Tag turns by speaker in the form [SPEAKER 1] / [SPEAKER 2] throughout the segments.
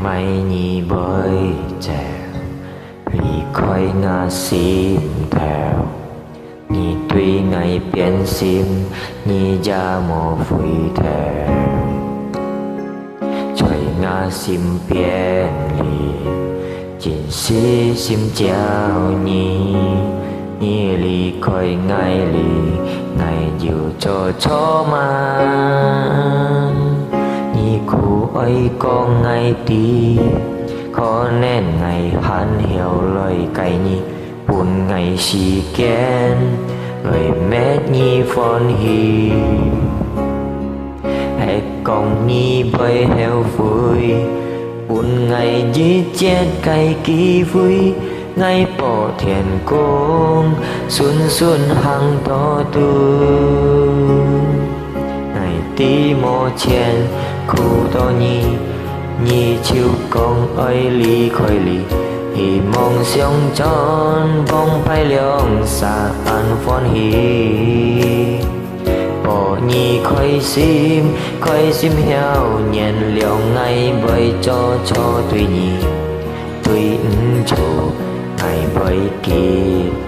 [SPEAKER 1] mây nhì bơi trèo lì khói ngã sim theo nhì tuy ngày biến sim nhì ra mồ vui theo trời ngã sim biến lì chính sĩ sim chào nhì nhì lì khói ngày lì ngày dù cho mà nhì khu ấy có ngày tí khó nên ngày hắn hiểu lời cày nhì buồn ngày xì kén lời mét nhì phòn hì hãy còn nhì bơi heo vui buồn ngày giết chết cày ký vui ngày bỏ thiền cung xuân xuân hằng to tu ngày tí mô chén khu to nhì nhì chiều con ơi lý khói lý hì mong xiong tròn bông phai liong xa ăn phòn hì bỏ nhì khói sim heo nhện liong ngay bơi cho tùy nhì tùy chủ ngày bơi kỳ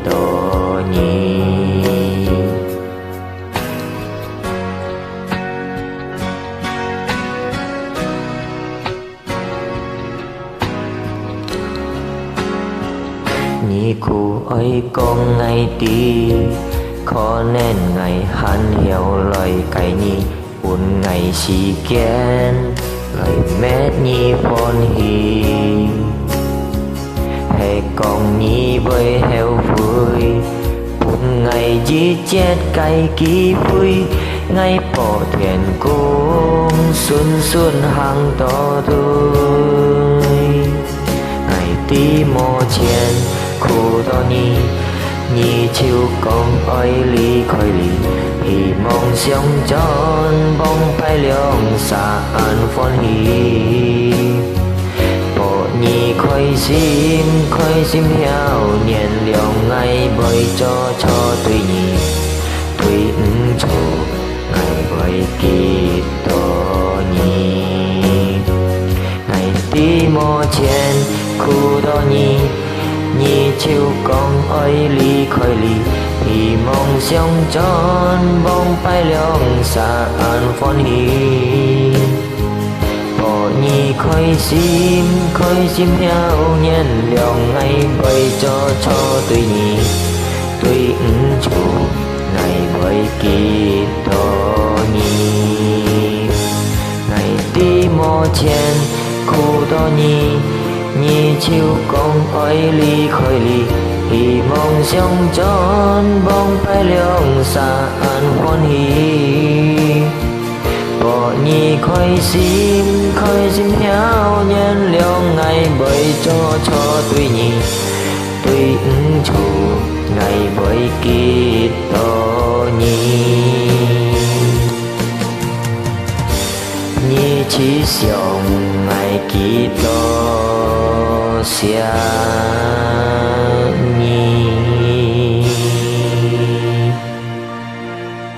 [SPEAKER 1] to nhì nhì khu ấy con ngày tí khó nên ngày hắn hiểu lời cày nhì buồn ngày xì kén lời mét nhì phòn hì hãy còn nhì bơi heo vui buồn ngày giết chết cày ký vui ngày bỏ thuyền cung xuân xuân hằng to tươi ngày tí mô chén khu to nhì chiều con ơi lý khói lý hì mong xiong tròn bông phai liong xa ăn phòn hì bỏ nhì khói sim heo nhện liong ngay bơi cho tùy nhì tùy chủ ngày bơi kỳ to nhì ngày tí mô chén khu to nhì chiều con ơi lý khói lý hì mong xiong tròn bông phai liong xa ăn phòn hì bỏ nhì khói sim heo nhện liong ngay bơi cho tùy nhì tùy chủ ngày bơi kỳ to nhì ngày tí mô chén khu to nhì chiều con ơi lý khói lý hì mong xiong tròn bông phai liong xa ăn phòn hì bỏ nhì khói sim heo nhện liong ngày bơi cho tùy nhì tùy chủ ngày bơi kỳ to nhì nhì chỉ xiong ngày kỳ to xia nyi.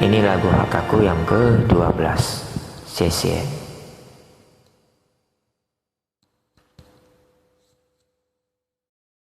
[SPEAKER 1] Ini lagu Hakaku yang ke-12. Cie-cie.